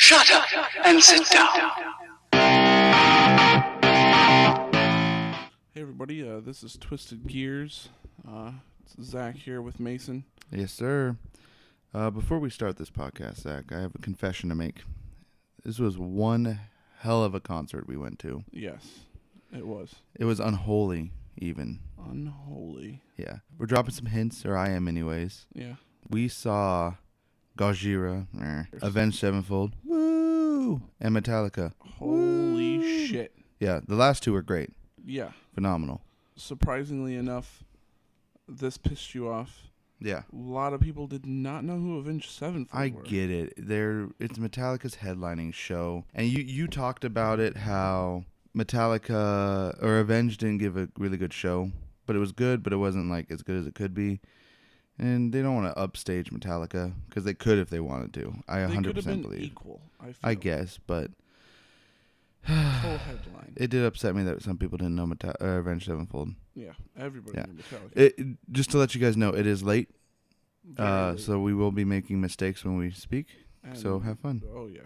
Shut up and sit down. Hey everybody, this is Twisted Gears. It's Zach here with Mason. Yes, sir. Before we start this podcast, Zach, I have a confession to make. This was one hell of a concert we went to. Yes, it was. It was unholy, even. Unholy. Yeah. We're dropping some hints, or I am anyways. Yeah. We saw Gojira, Avenged Sevenfold, woo, and Metallica. Holy woo. shit. Yeah, the last two were great. Yeah. Phenomenal. Surprisingly enough, this pissed you off. Yeah. A lot of people did not know who Avenged Sevenfold I were. Get it. It's Metallica's headlining show. And you talked about it, how Metallica, or Avenged didn't give a really good show. But it was good, but it wasn't like as good as it could be. And they don't want to upstage Metallica, because they could if they wanted to. I 100% could have been believe. Equal, I guess, but full headline. It did upset me that some people didn't know Avenged Sevenfold. Yeah, everybody knew Metallica. Just to let you guys know, it is late. Late. So we will be making mistakes when we speak. And so have fun. Oh, yeah.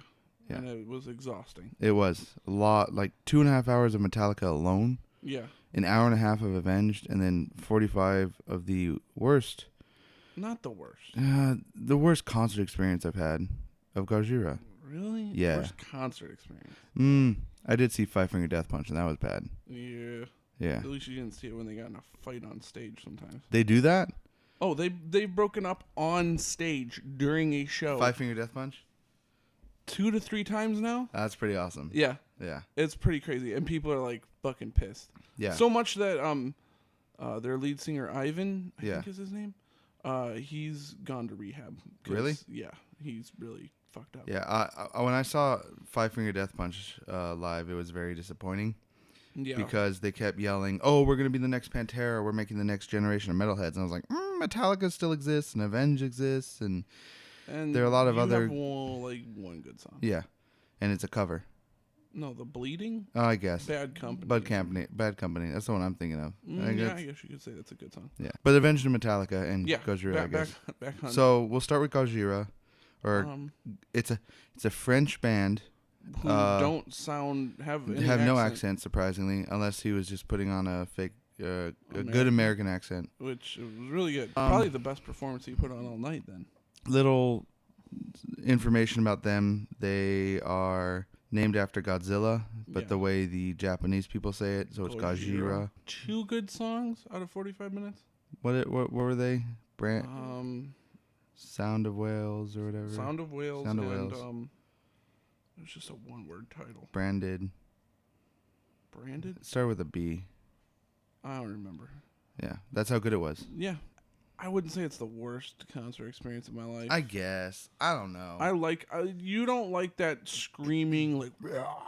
Yeah. And it was exhausting. It was a lot, like 2.5 hours of Metallica alone. Yeah. An hour and a half of Avenged, and then 45 of the worst. Not the worst. The worst concert experience I've had of Gojira. Really? Yeah. Worst concert experience. I did see Five Finger Death Punch, and that was bad. Yeah. Yeah. At least you didn't see it when they got in a fight on stage sometimes. They do that? Oh, they've broken up on stage during a show. Five Finger Death Punch? 2 to 3 times now? That's pretty awesome. Yeah. Yeah. It's pretty crazy. And people are like fucking pissed. Yeah. So much that their lead singer Ivan, I Yeah. think is his name, he's gone to rehab. Really? Yeah. He's really fucked up. Yeah, when I saw Five Finger Death Punch live, it was very disappointing. Yeah. Because they kept yelling, "Oh, we're gonna be the next Pantera. We're making the next generation of metalheads." And I was like, Metallica still exists, and Avenged exists, and there are a lot of other. Have one good song. Yeah, and it's a cover. No, The Bleeding. Oh, I guess. Bad Company. Bad Company. That's the one I'm thinking of. I guess you could say that's a good song. Yeah, but Avenged and Metallica and Yeah. Gojira, I guess. Back on. So we'll start with Gojira, or it's a French band. Who don't have no accent, surprisingly, unless he was just putting on a fake, a good American accent. Which was really good. Probably the best performance he put on all night then. Little information about them. They are named after Godzilla, but the way the Japanese people say it, so it's Gojira. 2 good songs out of 45 minutes. What were they? Sound of Whales or whatever. Sound of Whales. Sound of and, Whales. it was just a one-word title. Branded. Branded? Start with a B. I don't remember. Yeah, that's how good it was. Yeah. I wouldn't say it's the worst concert experience of my life. I guess. I don't know. You don't like that screaming, like...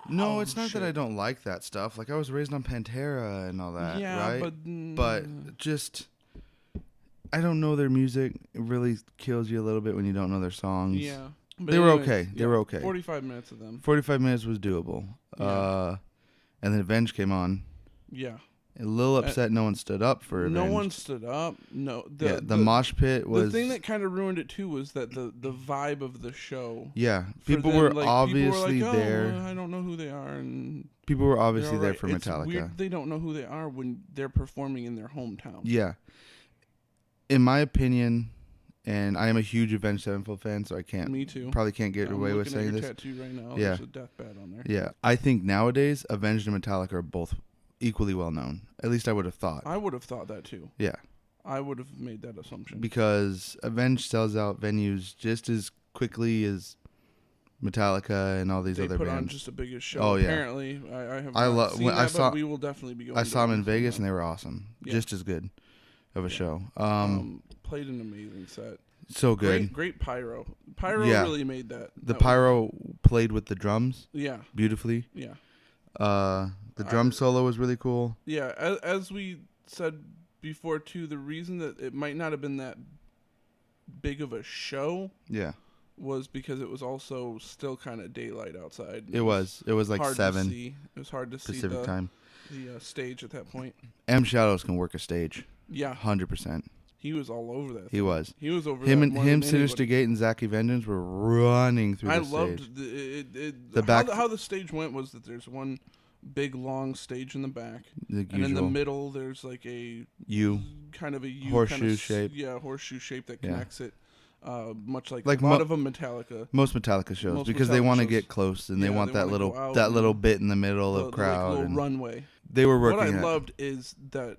No, it's not that I don't like that stuff. Like, I was raised on Pantera and all that, yeah, right? But just... I don't know their music. It really kills you a little bit when you don't know their songs. Yeah. They were okay. They were okay. 45 minutes of them. 45 minutes was doable. Yeah. And then Avenged came on. Yeah. A little upset no one stood up for Avenged. No one stood up. No. The mosh pit was... The thing that kind of ruined it, too, was that the vibe of the show... Yeah. People were obviously people were like, there. I don't know who they are. And people were obviously there for it's Metallica. Weird they don't know who they are when they're performing in their hometown. Yeah. In my opinion, and I am a huge Avenged Sevenfold fan, so I can't... Me too. Probably can't get away with saying this. I'm looking at your tattoo right now. Yeah. There's a deathbed on there. Yeah. I think nowadays, Avenged and Metallica are both equally well known. At least I would have thought. I would have thought that too. Yeah. I would have made that assumption. Because Avenged sells out venues just as quickly as Metallica and all these other bands. They put on just the biggest show. Oh, yeah. Apparently, I have not seen that, but we will definitely be going. I saw them in Vegas, and they were awesome. Yeah. Just as good of a show. Played an amazing set. So good. Great pyro. Pyro really made that. The pyro played with the drums. Yeah. Beautifully. Yeah. The drum solo was really cool. Yeah, as we said before too, the reason that it might not have been that big of a show was because it was also still kind of daylight outside. It was like 7. It was hard to see Pacific time. The stage at that point. M Shadows can work a stage. Yeah. 100%. He was all over that. He was. He was over him that and more him, than Sinister anybody. Gate, and Zachy Vengeance were running through the stage. I loved how the stage went was that there's one big long stage in the back, and in the middle there's like a kind of a U horseshoe shape. Yeah, horseshoe shape that connects it. Much like a lot of them Metallica. Most Metallica shows because they want to get close and they want that little bit in the middle of crowd little and runway. They were working. What I loved is that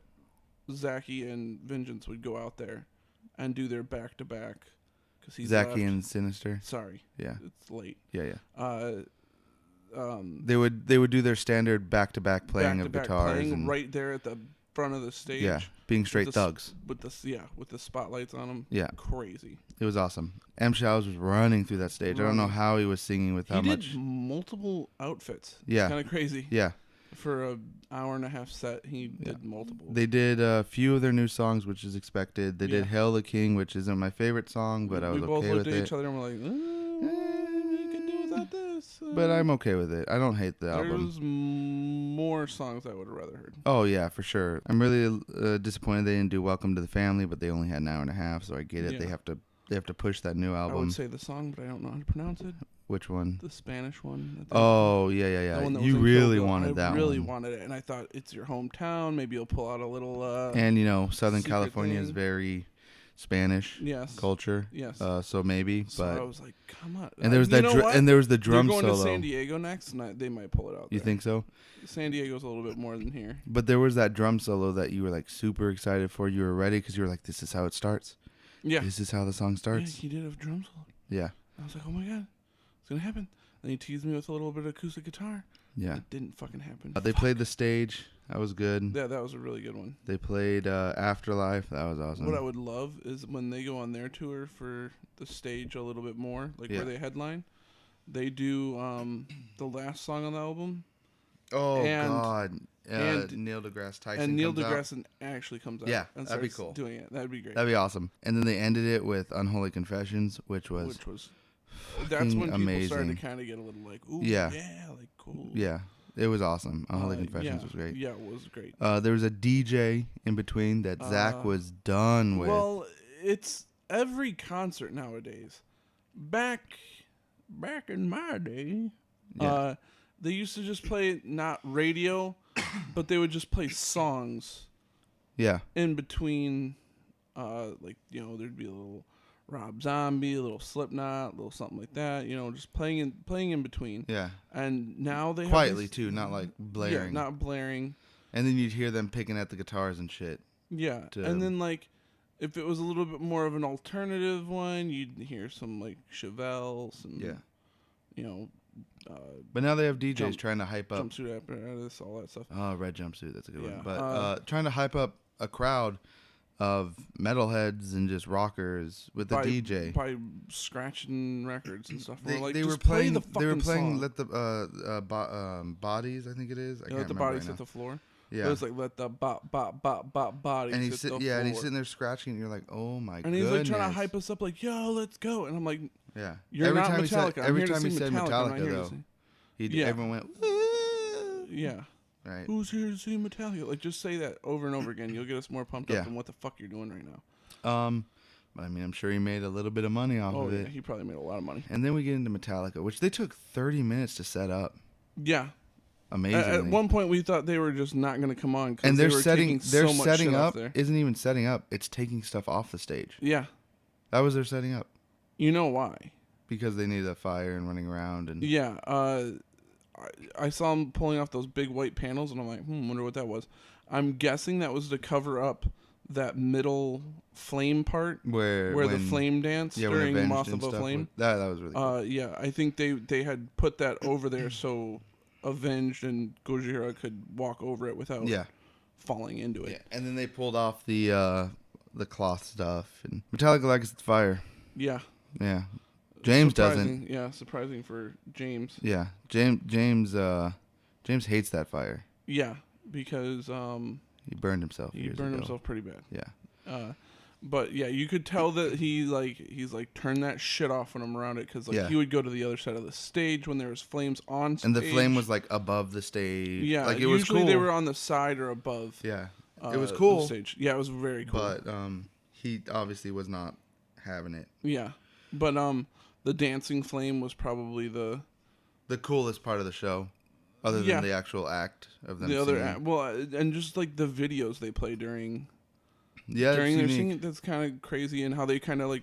Zachy and Vengeance would go out there and do their back to back because he's Zachy and Sinister. Sorry, it's late. Yeah. They would do their standard back to back playing of guitars playing and right there at the front of the stage. Yeah, being straight thugs with the spotlights on them. Yeah, crazy. It was awesome. M. Showers was running through that stage. I don't know how he was singing with how much. He did multiple outfits. Yeah, it's kind of crazy. Yeah. For an hour and a half set, he did multiple. They did a few of their new songs, which is expected. They did Hail the King, which isn't my favorite song, but I was okay with it. We both looked at each other and we're like, we could do without this. But I'm okay with it. I don't hate the album. There's more songs I would have rather heard. Oh, yeah, for sure. I'm really disappointed they didn't do Welcome to the Family, but they only had an hour and a half, so I get it. Yeah. They have to push that new album. I would say the song, but I don't know how to pronounce it. Which one? The Spanish one. Oh, yeah. You really wanted that one. I really wanted it, and I thought, it's your hometown. Maybe you'll pull out a little... and, Southern California is very Spanish culture. Yes. So maybe, so but... I was like, come on. And there was the drum solo. They're going to San Diego next, and they might pull it out You think so? San Diego's a little bit more than here. But there was that drum solo that you were, like, super excited for. You were ready because you were like, this is how it starts. Yeah. This is how the song starts. Yeah, he did a drum solo. Yeah. I was like, oh my God, it's going to happen. And he teased me with a little bit of acoustic guitar. Yeah. It didn't fucking happen. They played the stage. That was good. Yeah, that was a really good one. They played Afterlife. That was awesome. What I would love is when they go on their tour for the stage a little bit more, like where they headline, they do the last song on the album. Oh, God. And Neil deGrasse Tyson and Neil deGrasse actually comes out. Yeah, and that'd be cool. Doing it, that'd be great. That'd be awesome. And then they ended it with Unholy Confessions, which was that's when amazing. People started to kind of get a little like, ooh, like cool. Yeah, it was awesome. Unholy Confessions was great. Yeah, it was great. There was a DJ in between that Zach was done with. Well, it's every concert nowadays. Back in my day, they used to just play not radio, but they would just play songs. Yeah. In between, there'd be a little Rob Zombie, a little Slipknot, a little something like that. Just playing in between. Yeah. And now they quietly too, not like blaring. Yeah, not blaring. And then you'd hear them picking at the guitars and shit. Yeah. And then like, if it was a little bit more of an alternative one, you'd hear some like Chevelle, but now they have DJs trying to hype up jumpsuit apparatus, all that stuff. Oh, red jumpsuit, that's a good one. But trying to hype up a crowd of metalheads and just rockers with the DJ by scratching records and stuff. They were playing song. Let the bodies, I think it is. I can't let the bodies hit the floor. Yeah, it was like let the bodies. And hit the floor. And he's sitting there scratching, and you're like, oh my god. And he's like trying to hype us up, like, yo, let's go. And I'm like, yeah. You're not Metallica. Every time he said Metallica, though, everyone went, yeah. Right. Who's here to see Metallica? Like, just say that over and over again. You'll get us more pumped up than what the fuck you're doing right now. But I mean, I'm sure he made a little bit of money off of it. He probably made a lot of money. And then we get into Metallica, which they took 30 minutes to set up. Yeah. Amazing. At one point, we thought they were just not going to come on. And they're setting up. There. Isn't even setting up. It's taking stuff off the stage. Yeah. That was their setting up. You know why? Because they needed a fire and running around. And yeah. I saw them pulling off those big white panels, and I'm like, wonder what that was. I'm guessing that was to cover up that middle flame part where the flame dance during Moth of a Flame. That was really cool. Yeah, I think they had put that over there so Avenged and Gojira could walk over it without falling into it. Yeah, and then they pulled off the cloth stuff. And Metallica likes its fire. Yeah. Yeah. James doesn't. Yeah, surprising for James. Yeah, James hates that fire. Yeah, because he burned himself. He burned himself pretty bad. Yeah. But yeah, you could tell that he's like turn that shit off when I'm around it because he would go to the other side of the stage when there was flames on stage. And the flame was like above the stage. Yeah, like it was cool. Usually they were on the side or above. Yeah, it was cool. The stage. Yeah, it was very cool. But he obviously was not having it. Yeah, but the dancing flame was probably the coolest part of the show, other than the actual act of them. And just like the videos they play during their singing, that's kind of crazy, and how they kind of like.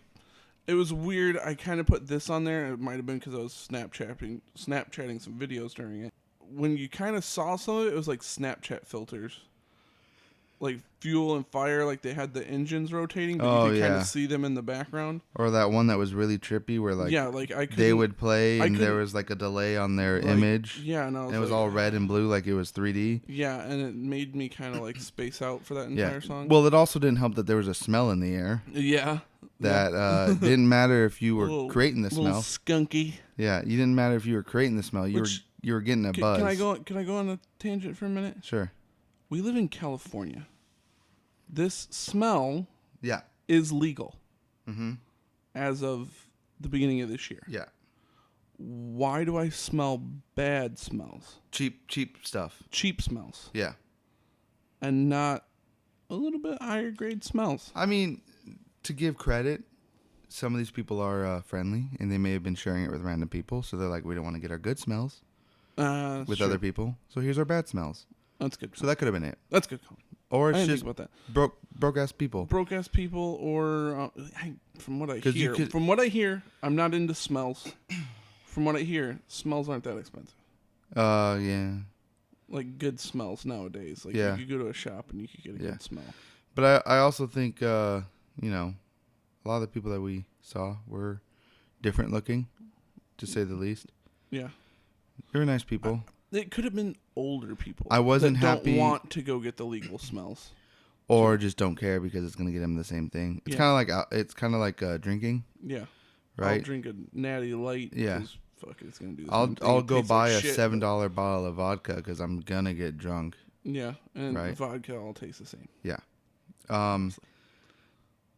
It was weird. I kind of put this on there. It might have been because I was Snapchatting some videos during it. When you kind of saw some of it, it was like Snapchat filters. Like Fuel and Fire, like they had the engines rotating, but you could kind of see them in the background. Or that one that was really trippy where they would play and there was like a delay on their image. Yeah, and it was all red and blue like it was 3D. Yeah, and it made me kind of like space out for that entire song. Well, it also didn't help that there was a smell in the air. Yeah. That didn't matter if you were creating the smell. Skunky. Yeah, you didn't matter if you were creating the smell. You were getting a buzz. Can I go on a tangent for a minute? Sure. We live in California. This smell is legal as of the beginning of this year. Yeah. Why do I smell bad smells? Cheap stuff. Cheap smells. Yeah. And not a little bit higher grade smells. I mean, to give credit, some of these people are friendly, and they may have been sharing it with random people, so they're like, we don't want to get our good smells with other people, so here's our bad smells. That's good. So that could have been it. That's good. Or it's just about that. broke ass people. Broke ass people, or from what I hear, I'm not into smells. From what I hear, smells aren't that expensive. Yeah. Like good smells nowadays. Like you could go to a shop and you could get a good smell. But I also think a lot of the people that we saw were different looking, to say the least. Yeah. They were nice people. It could have been older people. I wasn't happy. Don't want to go get the legal smells, or just don't care because it's gonna get them the same thing. It's kind of like drinking. Yeah, right. I'll drink a Natty Light. Yeah, fuck it, it's gonna do. I'll go buy a $7 bottle of vodka because I'm gonna get drunk. Yeah, and vodka all tastes the same. Yeah.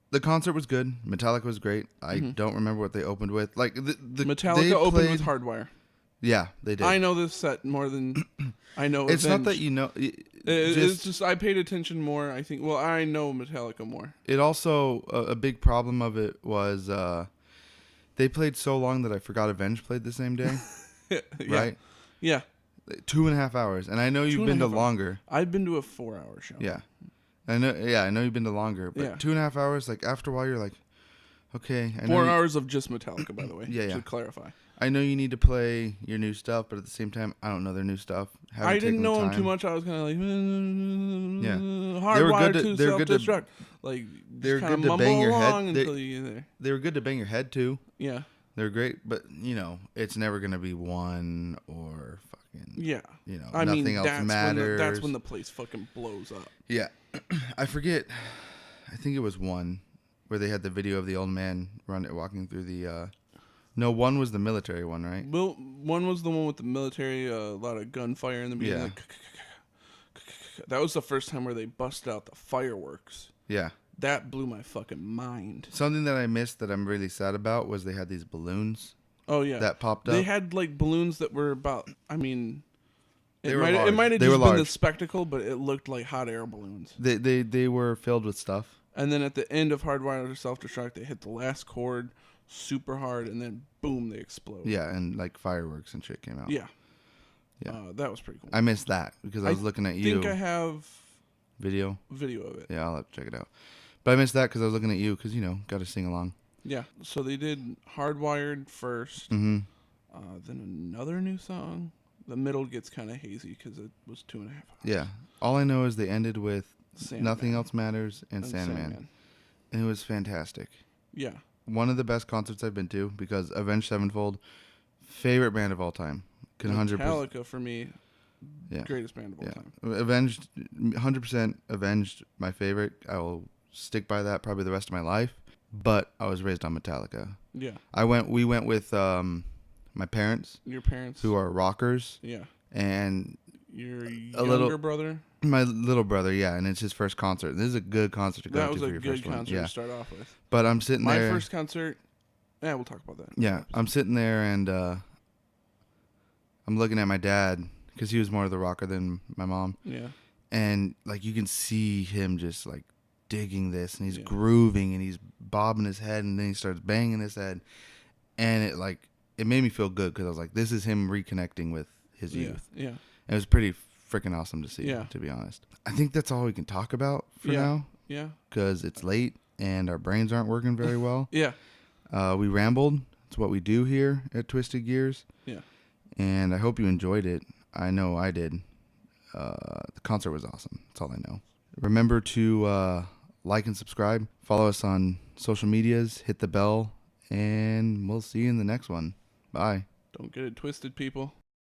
The concert was good. Metallica was great. I don't remember what they opened with. Like the Metallica opened with Hardwire. Yeah, they did. I know this set more than I know. It's not that you know. It's just I paid attention more. I think. Well, I know Metallica more. It also a big problem of it was they played so long that I forgot Avenged played the same day. Right? Yeah. 2.5 hours, and I know you've been to longer. I've been to a 4-hour show. Yeah, I know. Yeah, I know you've been to longer, but 2.5 hours. Like after a while, you're like, okay. 4 hours of just Metallica, by the way. Yeah. To clarify. I know you need to play your new stuff, but at the same time, I don't know their new stuff. I didn't know them too much. I was kind of like, Hardwired to self-destruct. Like, they're good to bang your head. Until you get there. They were good to bang your head too. Yeah, they're great, but it's never gonna be one or fucking. Yeah, nothing else matters. That's when the place fucking blows up. Yeah, I forget. I think it was one where they had the video of the old man walking through the. No, one was the military one, right? Well, one was the one with the military, a lot of gunfire in the beginning. Yeah. Like, that was the first time where they busted out the fireworks. Yeah. That blew my fucking mind. Something that I missed that I'm really sad about was they had these balloons. Oh, yeah. That popped up. They had, like, balloons that were about, it might have just been the spectacle, but it looked like hot air balloons. They were filled with stuff. And then at the end of Hardwired to Self-Destruct, they hit the last chord super hard, and then boom, they explode. Yeah, and like fireworks and shit came out. Yeah. That was pretty cool. I missed that because I was looking at you. I think I have video of it. Yeah, I'll have to check it out. But I missed that because I was looking at you because got to sing along. Yeah. So they did Hardwired first. Mm-hmm. Then another new song. The middle gets kind of hazy because it was 2.5 hours. Yeah. All I know is they ended with Sandman. Nothing Else Matters and Sandman. And it was fantastic. Yeah. One of the best concerts I've been to because Avenged Sevenfold, favorite band of all time. Metallica for me, greatest band of all time. Avenged, 100% Avenged, my favorite. I will stick by that probably the rest of my life. But I was raised on Metallica. Yeah. We went with my parents. Your parents. Who are rockers. Yeah. And your younger brother. My little brother, yeah, and it's his first concert. This is a good concert to go to for your first one. That was a good concert to start off with. But I'm sitting there. My first concert, we'll talk about that. Yeah, I'm sitting there and I'm looking at my dad because he was more of the rocker than my mom. Yeah. And like you can see him just like digging this, and he's grooving, and he's bobbing his head, and then he starts banging his head, and it made me feel good because I was like, this is him reconnecting with his youth. Yeah. And it was pretty freaking awesome to see. Yeah. To be honest, I think that's all we can talk about for now. Yeah. Because it's late and our brains aren't working very well. Yeah. We rambled. It's what we do here at Twisted Gears. Yeah. And I hope you enjoyed it. I know I did. The concert was awesome. That's all I know. Remember to like and subscribe. Follow us on social medias. Hit the bell. And we'll see you in the next one. Bye. Don't get it twisted, people.